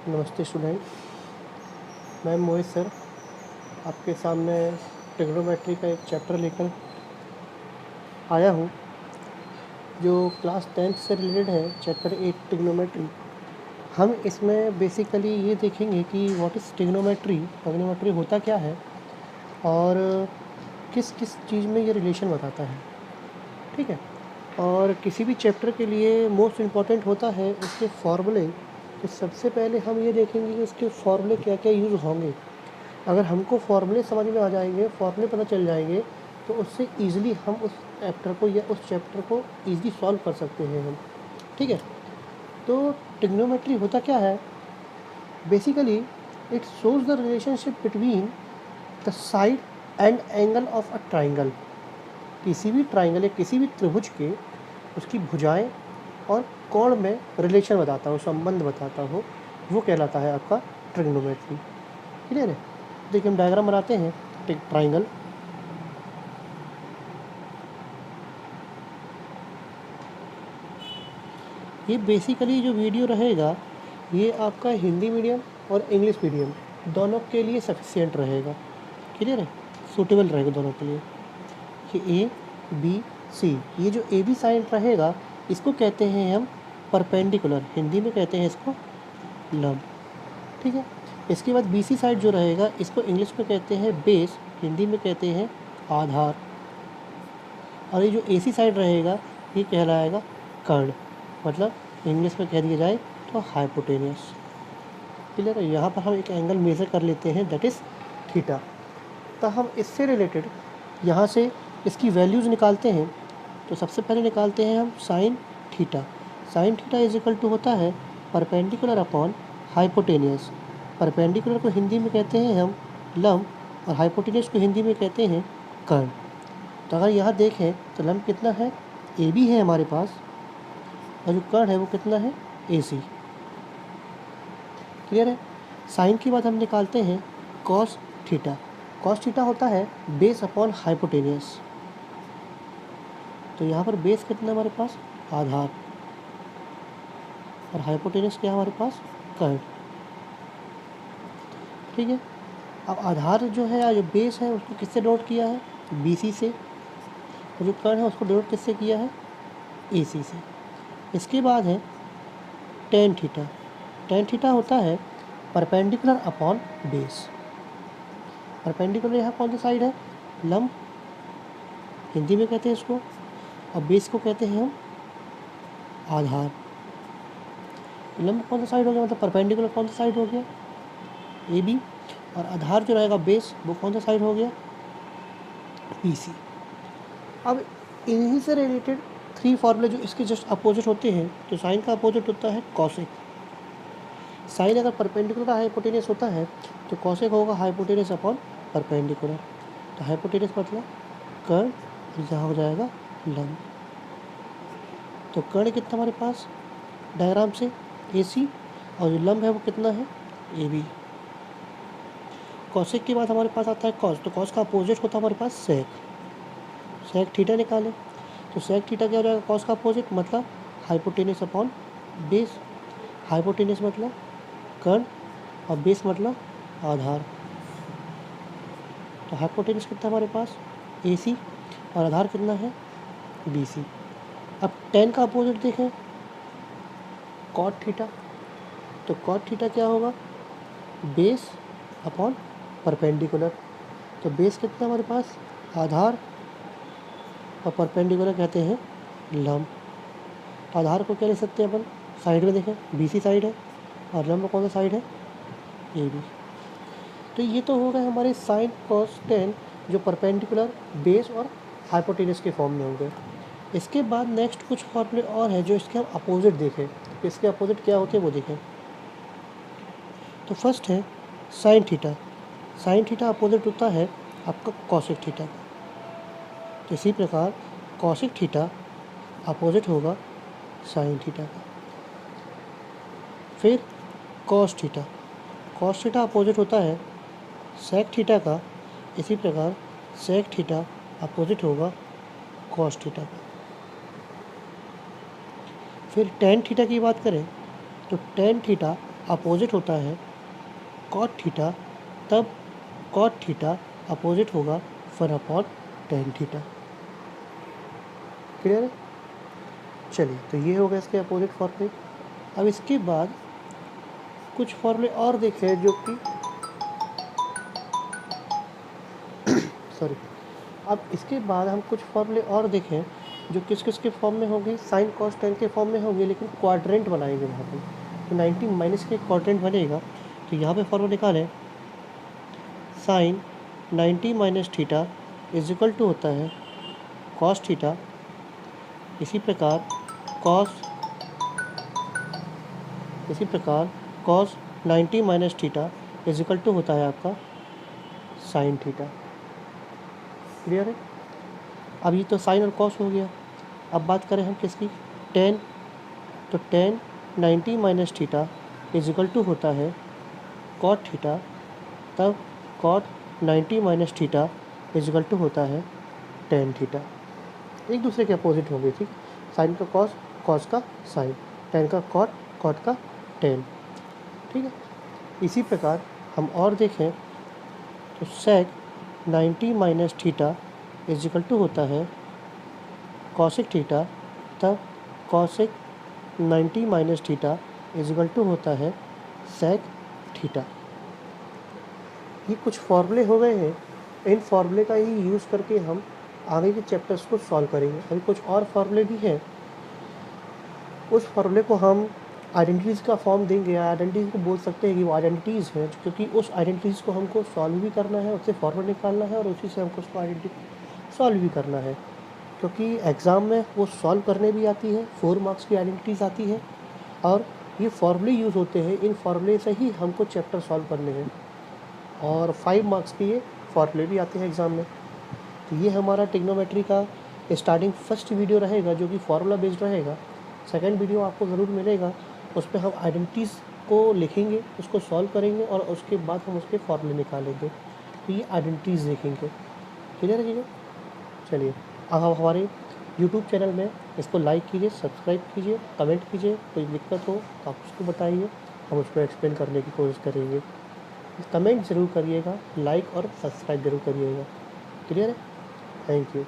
नमस्ते स्टूडेंट, मैं मोहित सर आपके सामने ट्रिग्नोमेट्री का एक चैप्टर लेकर आया हूँ जो क्लास 10th से रिलेटेड है। Chapter 8 trigonometry. हम इसमें बेसिकली ये देखेंगे कि व्हाट इज़ ट्रिग्नोमेट्री, ट्रिग्नोमेट्री होता क्या है और किस किस चीज़ में ये रिलेशन बताता है। ठीक है, और किसी भी चैप्टर के लिए मोस्ट इम्पॉर्टेंट होता है उसके फॉर्मूले। तो सबसे पहले हम ये देखेंगे कि उसके फॉर्मूले क्या क्या यूज़ होंगे। अगर हमको फॉर्मूले समझ में आ जाएंगे, फॉर्मूले पता चल जाएंगे, तो उससे ईज़िली हम उस चैप्टर को या उस चैप्टर को ईज़िली सॉल्व कर सकते हैं हम। ठीक है, तो ट्रिग्नोमेट्री होता क्या है? Basically it shows the relationship between the side and angle of a triangle. किसी भी ट्राइंगल या किसी भी त्रिभुज के उसकी भुजाएं और कोण में रिलेशन बताता हो, संबंध बताता हो, वो कहलाता है आपका ट्रिग्नोमेट्री। क्लियर है? देखिए हम डायग्राम बनाते हैं। ट्राइंगल, ये बेसिकली जो वीडियो रहेगा ये आपका हिंदी मीडियम और इंग्लिश मीडियम दोनों के लिए सफिशिएंट रहेगा। क्लियर है? सूटेबल रहेगा दोनों के लिए। ये ए बी सी, ये जो ए बी साइन रहेगा इसको कहते हैं हम परपेंडिकुलर, हिंदी में कहते हैं इसको लंब। ठीक है, इसके बाद बी सी साइड जो रहेगा इसको इंग्लिश में कहते हैं बेस, हिंदी में कहते हैं आधार। और ये जो ए सी साइड रहेगा ये कहलाएगा कर्ण, मतलब इंग्लिश में कह दिया जाए तो हाइपोटेनियस। क्लियर है? यहाँ पर हम एक एंगल मेज़र कर लेते हैं, दैट इज़ थीटा। तो हम इससे रिलेटेड यहाँ से इसकी वैल्यूज़ निकालते हैं। तो सबसे पहले निकालते हैं हम sine theta. Sine theta is equal to होता है परपेंडिकुलर अपॉन हाइपोटेनियस। परपेंडिकुलर को हिंदी में कहते हैं हम लंब और हाइपोटेनियस को हिंदी में कहते हैं कर्ण। तो अगर यहाँ देखें तो लंब कितना है, ए बी है हमारे पास, और जो कर्ण है वो कितना है, ए सी। क्लियर है? साइन की बात हम निकालते हैं कॉस थीटा। कॉस थीटा होता है बेस अपॉन हाइपोटेनियस। तो यहाँ पर बेस कितना है हमारे पास, आधार, और हाइपोटेनियस क्या है हमारे पास, कर्ण। ठीक है, अब आधार जो है या जो बेस है उसको किससे डॉट किया है, बी सी से, और जो कर्ण है उसको डॉट किससे किया है, ए सी से। इसके बाद है टेन थीटा। टेन थीटा होता है परपेंडिकुलर अपॉन बेस। परपेंडिकुलर यहाँ कौन सी साइड है, लंब, हिंदी में कहते हैं इसको, और बेस को कहते हैं हम आधार। लंब कौन सा साइड हो गया, मतलब परपेंडिकुलर कौन सा साइड हो गया, ए बी, और आधार जो रहेगा बेस वो कौन सा साइड हो गया, बी सी। अब इन्हीं से रिलेटेड थ्री फॉर्मूले जो इसके जस्ट अपोजिट होते हैं। तो साइन का अपोजिट होता है कॉसेक। साइन अगर परपेंडिकुलर हाइपोटेनियस होता है तो कॉसेक होगा हाइपोटेनियस अपॉन परपेंडिकुलर। तो हाइपोटेनियस मतलब कर्ण, यहाँ हो जाएगा लंब। तो कर्ण कितना हमारे पास डायग्राम से ए सी, और जो लंब है वो कितना है, ए बी। कॉसेक के बाद हमारे पास आता है कॉस। तो कॉस का अपोजिट होता है हमारे पास सेक। सेक थीटा निकालें तो सेक थीटा क्या हो जाएगा, कॉस का अपोजिट मतलब हाइपोटेनियस अपॉन बेस। हाइपोटेनियस मतलब कर्ण और बेस मतलब आधार। तो हाइपोटेनियस कितना हमारे पास, ए सी, और आधार कितना है, बी सी। अब टेन का अपोजिट देखें, कॉट थीटा। तो कॉट थीटा क्या होगा, बेस अपॉन परपेंडिकुलर। तो बेस कितना हमारे पास, आधार, और परपेंडिकुलर कहते हैं लंब। आधार को क्या ले सकते हैं अपन, साइड में देखें बी सी साइड है, और लंब कौन सा साइड है, ए बी। तो ये तो हो गए हमारे साइन कॉस टेन जो परपेंडिकुलर, बेस और हाइपोटेनियस के फॉर्म में होंगे। इसके बाद नेक्स्ट कुछ फॉर्मूले और हैं जो इसके हम अपोजिट देखें। इसके अपोजिट क्या होते हैं वो देखें। तो फर्स्ट है sign theta. Sine theta opposite होता है आपका कॉसेक थीटा का। तो इसी प्रकार कॉसेक थीटा अपोजिट होगा साइन थीटा का। फिर cos theta. Cos theta opposite होता है सेक थीटा का। इसी प्रकार सेक थीटा अपोजिट होगा कॉस थीटा का। फिर टेन थीटा की बात करें तो टेन थीटा अपोजिट होता है कॉट थीटा, तब कॉट थीटा अपोजिट होगा 1/tan थीटा। क्लियर है? चलिए, तो ये हो गया इसके अपोजिट फॉर्मूले। अब इसके बाद कुछ फॉर्मूले और देखें जो कि सॉरी, अब इसके बाद हम कुछ फॉर्मूले और देखें जो किस किस के फॉर्म में होंगे, साइन कॉस टेन के फॉर्म में होंगे, लेकिन क्वाड्रेंट बनाएंगे वहाँ पे। तो 90 माइनस के क्वाड्रेंट बनेगा। तो यहाँ पे फॉर्मूला निकालें, sine 90 minus theta is equal to होता है कॉस थीटा। इसी प्रकार cos 90 minus theta is equal to होता है आपका साइन थीटा। क्लियर है? अब ये तो साइन और कॉस हो गया। अब बात करें हम किसकी, टेन। तो tan 90 minus theta is equal to होता है कॉट थीटा, तब cot 90 minus theta is equal to होता है टेन थीटा। एक दूसरे के अपोजिट होंगे, ठीक। साइन का कॉस, कॉस का साइन, टेन का कॉट, कॉट का टेन, ठीक है। इसी प्रकार हम और देखें तो sec 90 minus theta is equal to होता है कॉसिक थीटा, तब cosec 90 minus theta is equal to होता है सेक थीटा। ये कुछ फॉर्मूले हो गए हैं। इन फॉर्मूले का ही यूज़ करके हम आगे के चैप्टर्स को सॉल्व करेंगे। अभी कुछ और फॉर्मूले भी हैं, उस फॉर्मूले को हम आइडेंटिटीज़ का फॉर्म देंगे। आइडेंटिटीज़ को बोल सकते हैं कि वो आइडेंटिटीज़ हैं, क्योंकि उस आइडेंटिटीज़ को हमको सॉल्व भी करना है, उससे फॉर्मूला निकालना है और उसी से हमको उसको आइडेंटिटी सॉल्व भी करना है। क्योंकि एग्ज़ाम में वो सॉल्व करने भी आती है, 4 मार्क्स की आइडेंटिटीज़ आती है और ये फॉर्मूले यूज़ होते हैं। इन फॉर्मूले से ही हमको चैप्टर सॉल्व करने हैं और 5 मार्क्स के ये फॉर्मूले भी आते हैं एग्ज़ाम में। तो ये हमारा ट्रिग्नोमेट्री का स्टार्टिंग फर्स्ट वीडियो रहेगा जो कि फार्मूला बेस्ड रहेगा। सेकंड वीडियो आपको ज़रूर मिलेगा, उस पर हम आइडेंटिटीज़ को लिखेंगे, उसको सॉल्व करेंगे और उसके बाद हम उसके फॉर्मूले निकालेंगे। तो ये आइडेंटिटीज़ देखेंगे। क्लियर है? चलिए, अब हम हमारे यूट्यूब चैनल में इसको लाइक कीजिए, सब्सक्राइब कीजिए, कमेंट कीजिए। कोई दिक्कत हो तो आप उसको बताइए, हम उसको एक्सप्लेन करने की कोशिश करेंगे। कमेंट ज़रूर करिएगा, लाइक और सब्सक्राइब ज़रूर करिएगा। क्लियर है? Thank you.